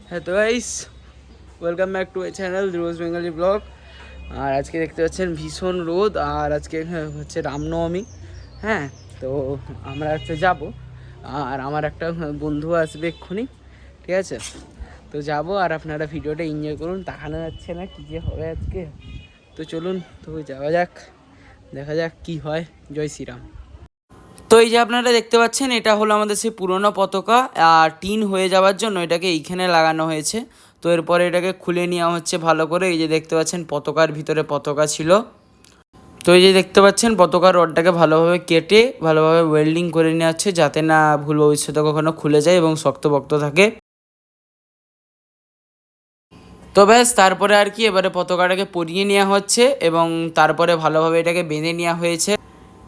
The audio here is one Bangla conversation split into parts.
হ্যাঁ তো guys, welcome back to my channel Rose Bengali vlog. আর আজকে দেখতে পাচ্ছেন ভীষণ রোদ, আর আজকে হচ্ছে রামনবমী। হ্যাঁ, তো আমরা আজকে যাব, আর আমার একটা বন্ধু আসবে এক্ষুনি, ঠিক আছে? তো যাব, আর আপনারা ভিডিওটা এনজয় করুন। তাকানো যাচ্ছে না কী যে হবে আজকে। তো চলুন, তো যাওয়া যাক, দেখা যাক কি হয়। জয় শ্রীরাম। তো এই যে আপনারা দেখতে পাচ্ছেন, এটা হলো আমাদের সেই পুরনো পতাকা, আর টিন হয়ে যাওয়ার জন্য এটাকে এইখানে লাগানো হয়েছে। তো এরপরে এটাকে খুলে নেওয়া হচ্ছে ভালো করে। এই যে দেখতে পাচ্ছেন পতাকার ভিতরে পতাকা ছিল। তো এই যে দেখতে পাচ্ছেন পতাকার রডটাকে ভালোভাবে কেটে ভালোভাবে ওয়েল্ডিং করে নেওয়া হচ্ছে, যাতে না ভুল ভবিষ্যতে কখনো খুলে যায় এবং শক্তপোক্ত থাকে। তো ব্যাস, তারপরে আর কি এবারে পতাকাটাকে পরিয়ে নেওয়া হচ্ছে এবং তারপরে ভালোভাবে এটাকে বেঁধে নেওয়া হয়েছে।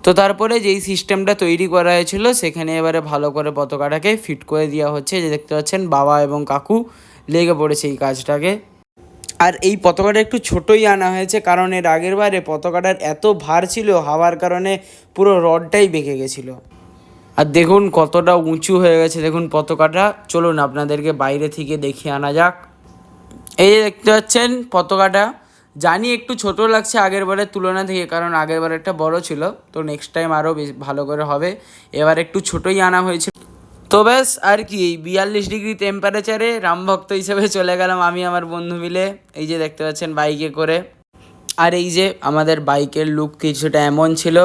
তো তারপরে যেই সিস্টেমটা তৈরি করা হয়েছিল সেখানে এবারে ভালো করে পতাকাটাকে ফিট করে দেওয়া হচ্ছে। যে দেখতে পাচ্ছেন বাবা এবং কাকু লেগে পড়েছে এই কাজটাকে। আর এই পতাকাটা একটু ছোটোই আনা হয়েছে, কারণ এর আগের বারে পতাকাটার এত ভার ছিল, হাওয়ার কারণে পুরো রডটাই বেঁকে গেছিলো। আর দেখুন কতটা উঁচু হয়ে গেছে দেখুন পতাকাটা। চলুন আপনাদেরকে বাইরে থেকে দেখিয়ে আনা যাক। এই যে দেখতে পাচ্ছেন পতাকাটা, জানি একটু ছোট লাগছে আগের বারের তুলনা থেকে, কারণ আগের বার একটা বড় ছিল। তো নেক্সট টাইম আরও বেশ ভালো করে হবে। এবার একটু ছোটোই আনা হয়েছে। তো ব্যাস আর কি, এই 42 ডিগ্রি টেম্পারেচারে রামভক্ত হিসেবে চলে গেলাম আমি আমার বন্ধু মিলে। এই যে দেখতে পাচ্ছেন বাইকে করে। আর এই যে আমাদের বাইকের লুক কিছুটা এমন ছিল,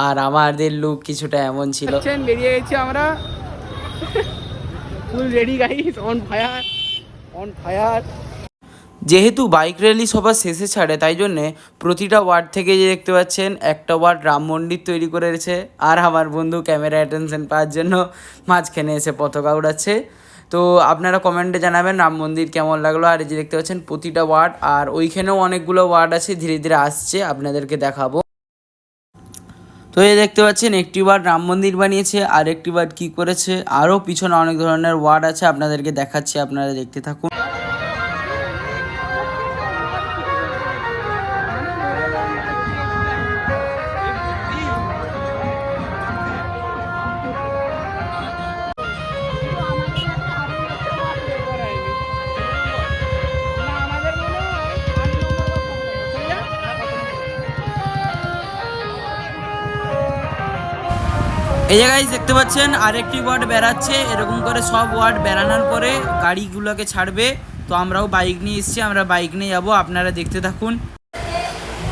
আর আমাদের লুক কিছুটা এমন ছিল। বেরিয়ে গেছি আমরা, full ready guys, on fire on fire. যেহেতু বাইক র্যালি সবার শেষে ছাড়ে, তাই জন্যে প্রতিটা ওয়ার্ড থেকে যে দেখতে পাচ্ছেন একটা ওয়ার্ড রাম মন্দির তৈরি করেছে। আর আমার বন্ধু ক্যামেরা অ্যাটেনশন পাওয়ার জন্য মাঝখানে এসে পতাকা উড়াচ্ছে। তো আপনারা কমেন্টে জানাবেন রাম মন্দির কেমন লাগলো। আর এই যে দেখতে পাচ্ছেন প্রতিটা ওয়ার্ড, আর ওইখানেও অনেকগুলো ওয়ার্ড আছে, ধীরে ধীরে আসছে, আপনাদেরকে দেখাবো। তো এই দেখতে পাচ্ছেন একটি ওয়ার্ড রাম মন্দির বানিয়েছে, আর একটি ওয়ার্ড কী করেছে, আরও পিছনে অনেক ধরনের ওয়ার্ড আছে, আপনাদেরকে দেখাচ্ছি, আপনারা দেখতে থাকুন। এই জায়গায় দেখতে পাচ্ছেন আরেকটি ওয়ার্ড বেড়াচ্ছে। এরকম করে সব ওয়ার্ড বেড়ানোর পরে গাড়িগুলোকে ছাড়বে। তো আমরাও বাইক নিয়ে এসেছি, আমরা বাইক নিয়ে যাবো, আপনারা দেখতে থাকুন।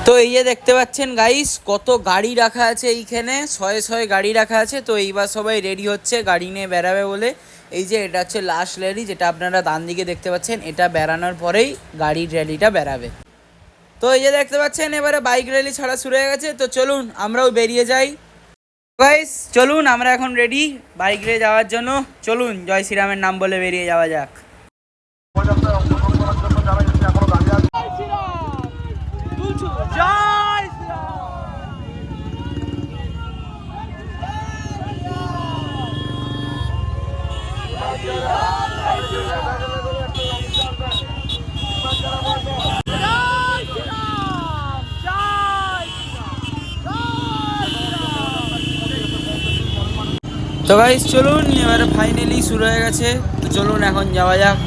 তো এই যে দেখতে পাচ্ছেন গাইস, কত গাড়ি রাখা আছে এইখানে, শয়ে শয়ে গাড়ি রাখা আছে। তো এইবার সবাই রেডি হচ্ছে গাড়ি নিয়ে বেরাবে বলে। এই যে এটা হচ্ছে লাস্ট র্যালি, যেটা আপনারা ডান দিকে দেখতে পাচ্ছেন। এটা বেরানোর পরেই গাড়ির র্যালিটা বেরাবে। তো এই যে দেখতে পাচ্ছেন এবারে বাইক র্যালি ছাড়া শুরু হয়ে গেছে। তো চলুন আমরাও বেরিয়ে যাই গাইস, চলুন আমরা এখন রেডি বাইক রে যাওয়ার জন্য। চলুন জয় শ্রীরামের নাম বলে বেরিয়ে যাওয়া যাক। তো গাইস চলুন, এবারে ফাইনালি শুরু হয়ে গেছে। তো চলুন এখন যাওয়া যাক।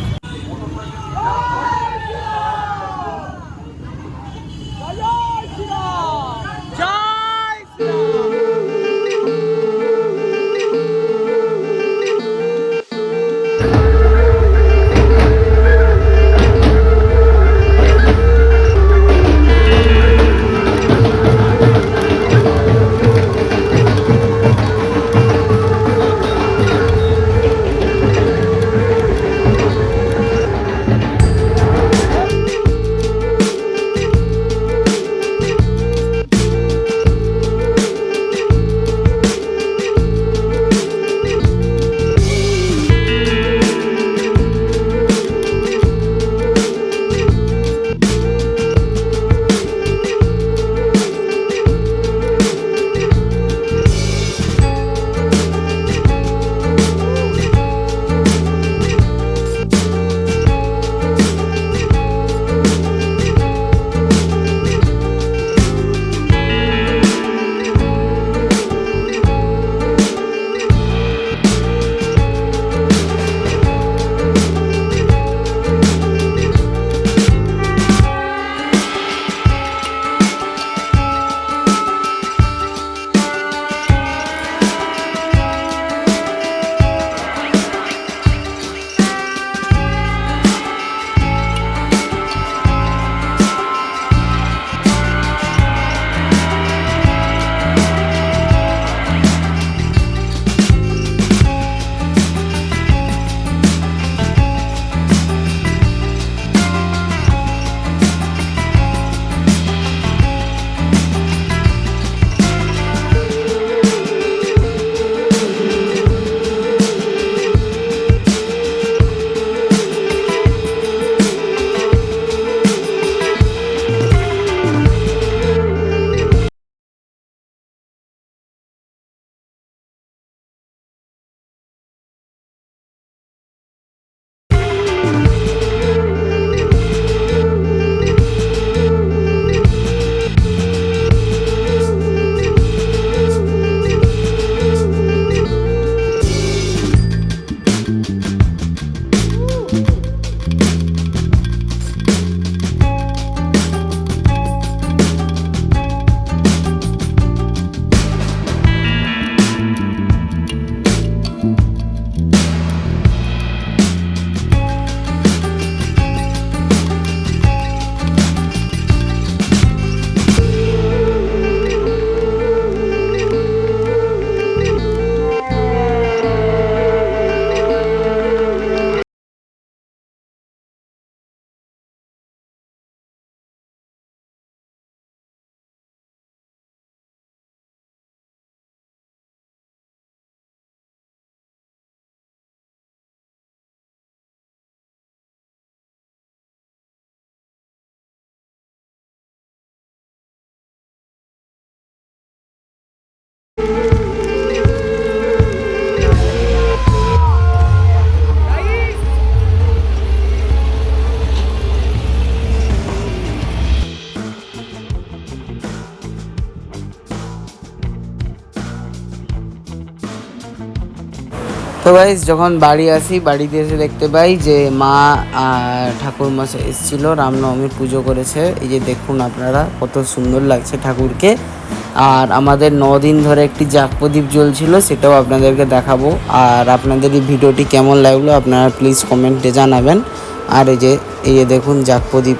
তো গাইস যখন বাড়ি আসি, বাড়িতে এসে দেখতে পাই যে মা আর ঠাকুরমশাই এসেছিল, রামনবমীর পুজো করেছে। এই যে দেখুন আপনারা কত সুন্দর লাগছে ঠাকুরকে। আর আমাদের 9 দিন ধরে একটি জাগ প্রদীপ জ্বলছিল, সেটাও আপনাদেরকে দেখাবো। আর আপনাদের এই ভিডিওটি কেমন লাগলো আপনারা প্লিজ কমেন্টে জানাবেন। আর এই যে দেখুন জাগ প্রদীপ